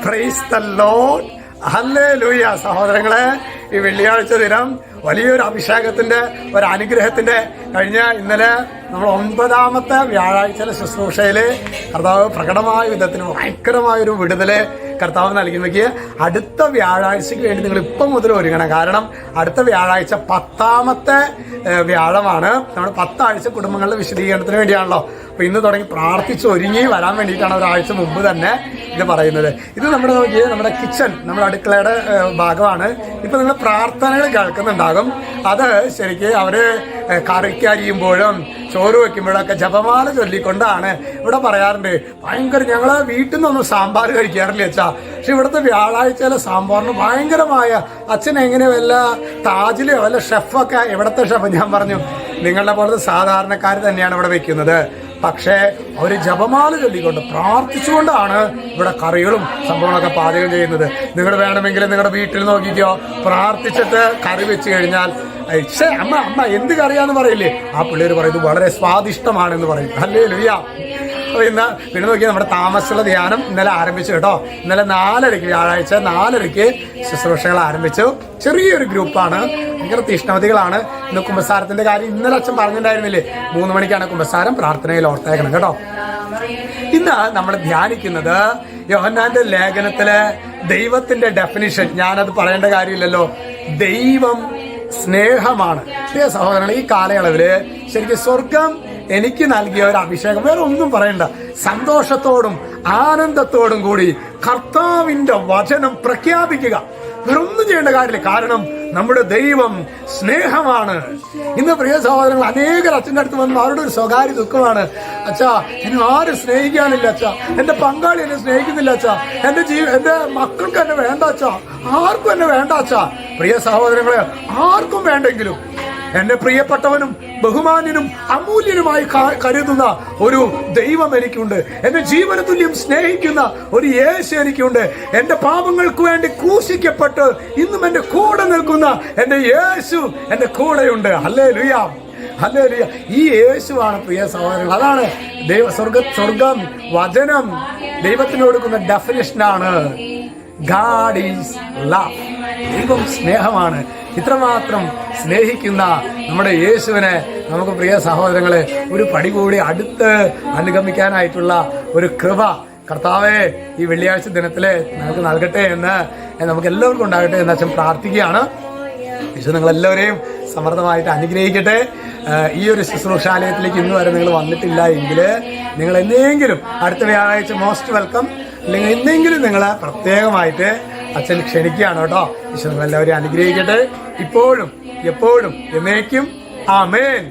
Praise the Lord. Hallelujah. സഹോദരങ്ങളെ, ഈ വെള്ളിയാഴ്ച ദിനം വലിയൊരു അഭിഷേകത്തിന്റെ ഒരു അനുഗ്രഹത്തിന്റെ ഇന്നലെ നമ്മൾ 9ാമത്തെ വ്യാഴാഴ്ചയിലെ ശുശ്രൂഷയില് കർത്താവ് പ്രകടമായ വിധത്തിന് ഭയങ്കരമായൊരു വിടുതല് കർത്താവ് നൽകി. അടുത്ത വ്യാഴാഴ്ചക്ക് വേണ്ടി നിങ്ങൾ ഇപ്പം മുതൽ ഒരുങ്ങണം. കാരണം അടുത്ത വ്യാഴാഴ്ച 10ാമത്തെ വ്യാഴമാണ്. നമ്മൾ 10 ആഴ്ച കുടുംബങ്ങളുടെ വിശദീകരണത്തിന് വേണ്ടിയാണല്ലോ. അപ്പൊ ഇന്ന് തുടങ്ങി പ്രാർത്ഥിച്ച് ഒരുങ്ങി വരാൻ വേണ്ടിയിട്ടാണ് ഒരാഴ്ച മുമ്പ് തന്നെ ഇത് പറയുന്നത്. ഇത് നമ്മുടെ കിച്ചൺ, നമ്മുടെ അടുക്കളയുടെ ഭാഗമാണ്. ഇപ്പൊ നിങ്ങൾ പ്രാർത്ഥനകൾ കേൾക്കുന്നുണ്ടാകും. അത് ശരിക്കും അവര് കറിക്ക് അരിയുമ്പോഴും ചോറ് വെക്കുമ്പോഴൊക്കെ ജപമാല ചൊല്ലിക്കൊണ്ടാണ് ഇവിടെ പറയാറുണ്ട്. ഭയങ്കര ഞങ്ങള് വീട്ടിൽ നിന്നൊന്നും സാമ്പാർ കഴിക്കാറില്ല അച്ഛാ, പക്ഷെ ഇവിടുത്തെ വ്യാഴാഴ്ചയിലെ സാമ്പാറിന് ഭയങ്കരമായ അച്ഛൻ എങ്ങനെ വല്ല താജിലോ വല്ല ഷെഫൊക്കെ ഇവിടുത്തെ ഷെഫ് ഞാൻ പറഞ്ഞു നിങ്ങളുടെ പോലത്തെ സാധാരണക്കാർ തന്നെയാണ് ഇവിടെ വെക്കുന്നത്. പക്ഷേ അവര് ജപമാല ചൊല്ലിക്കൊണ്ട് പ്രാർത്ഥിച്ചുകൊണ്ടാണ് ഇവിടെ കറികളും സംഭവങ്ങളൊക്കെ പാചകം ചെയ്യുന്നത്. നിങ്ങൾ വേണമെങ്കിൽ നിങ്ങളുടെ വീട്ടിൽ നോക്കിക്കോ, പ്രാർത്ഥിച്ചിട്ട് കറി വെച്ച് കഴിഞ്ഞാൽ അമ്മ എന്ത് കറിയാന്ന് പറയില്ലേ, ആ പിള്ളേര് പറയുന്നത് വളരെ സ്വാദിഷ്ടമാണെന്ന് പറയും. ഹല്ലേലൂയ. അപ്പൊ പിന്നെ നോക്കിയാൽ നമ്മുടെ താമസമുള്ള ധ്യാനം ഇന്നലെ ആരംഭിച്ചു കേട്ടോ. ഇന്നലെ 4:30 വ്യാഴാഴ്ച 4:30 ശുശ്രൂഷകൾ ആരംഭിച്ചു. ചെറിയൊരു ഗ്രൂപ്പാണ്, ഭയങ്കര തീഷ്ണവതികളാണ്. ഇന്ന് കുമ്പസാരത്തിന്റെ കാര്യം ഇന്നലെ അച്ഛൻ പറഞ്ഞിട്ടുണ്ടായിരുന്നില്ലേ, 3 മണിക്കാണ് കുമ്പസാരം, പ്രാർത്ഥനയിൽ ഓർത്തേക്കണം കേട്ടോ. ഇന്ന് നമ്മൾ ധ്യാനിക്കുന്നത് യോഹന്നാന്റെ ലേഖനത്തിലെ ദൈവത്തിന്റെ ഡെഫിനിഷൻ. ഞാനത് പറയേണ്ട കാര്യമില്ലല്ലോ. ദൈവം സ്നേഹമാണ്. പ്രിയ സഹോദരങ്ങൾ, ഈ കാലയളവില് ശരിക്കും സ്വർഗം എനിക്ക് നൽകിയ ഒരു അഭിഷേകം വേറെ ഒന്നും പറയണ്ട. സന്തോഷത്തോടും ആനന്ദത്തോടും കൂടി കർത്താവിന്റെ വചനം പ്രഖ്യാപിക്കുക. വേറൊന്നും ചെയ്യേണ്ട കാര്യമില്ല. കാരണം നമ്മുടെ ദൈവം സ്നേഹമാണ്. ഇന്ന് പ്രിയ സഹോദരങ്ങൾ, അനേകർ അച്ഛൻ്റെ അടുത്ത് വന്ന് അവരുടെ ഒരു സ്വകാര്യ ദുഃഖമാണ്. അച്ഛാ, എന്നെ ആരും സ്നേഹിക്കാനില്ല അച്ഛാ, എന്റെ പങ്കാളി എന്നെ സ്നേഹിക്കുന്നില്ല അച്ഛാ, എന്റെ മക്കൾക്ക് എന്നെ വേണ്ട അച്ഛാ, ആർക്കും എന്നെ വേണ്ട അച്ഛാ. പ്രിയ സഹോദരങ്ങളെ, ആർക്കും വേണ്ടെങ്കിലും എന്റെ പ്രിയപ്പെട്ടവനും ബഹുമാന്യനും അമൂല്യനുമായി കരുതുന്ന ഒരു ദൈവം എനിക്കുണ്ട്. എന്റെ ജീവന തുല്യം സ്നേഹിക്കുന്ന ഒരു യേശു എനിക്കുണ്ട്. എന്റെ പാപങ്ങൾക്ക് വേണ്ടി ക്രൂശിക്കപ്പെട്ട് ഇന്നും എന്റെ കൂടെ നിൽക്കുന്ന എന്റെ യേശു എന്റെ കൂടെയുണ്ട്. Hallelujah, hallelujah. ഈ യേശുവാണ് പ്രിയ സഹോദരങ്ങൾ. അതാണ് സ്വർഗം വചനം ദൈവത്തിന് കൊടുക്കുന്ന ഡെഫിനിഷനാണ്. God is love. ദൈവം സ്നേഹമാണ്. ഇത്രമാത്രം സ്നേഹിക്കുന്ന നമ്മുടെ യേശുവിനെ നമുക്ക് പ്രിയ സഹോദരങ്ങളെ ഒരു പടി കൂടി അടുത്ത് അനുഗമിക്കാനായിട്ടുള്ള ഒരു കൃപ കർത്താവേ ഈ വെള്ളിയാഴ്ച ദിനത്തില് നമുക്ക് നൽകട്ടെ എന്ന് നമുക്ക് എല്ലാവർക്കും ഉണ്ടാകട്ടെ എന്ന് അച്ഛൻ പ്രാർത്ഥിക്കുകയാണ്. യേശു നിങ്ങളെല്ലാവരെയും സമൃദ്ധമായിട്ട് അനുഗ്രഹിക്കട്ടെ. ഈ ഒരു ശുശ്രൂഷാലയത്തിലേക്ക് ഇന്ന് വരെ നിങ്ങൾ വന്നിട്ടില്ല എങ്കിൽ നിങ്ങൾ എന്തെങ്കിലും അടുത്ത വ്യാഴാഴ്ച മോസ്റ്റ് വെൽക്കം. അല്ലെങ്കിൽ എന്തെങ്കിലും നിങ്ങളെ പ്രത്യേകമായിട്ട് അച്ഛൻ ക്ഷണിക്കുകയാണ് കേട്ടോ. ഈശോ നിങ്ങളെല്ലാവരെയും അനുഗ്രഹിക്കട്ടെ, ഇപ്പോഴും എപ്പോഴും എന്നേക്കും. ആമേൻ.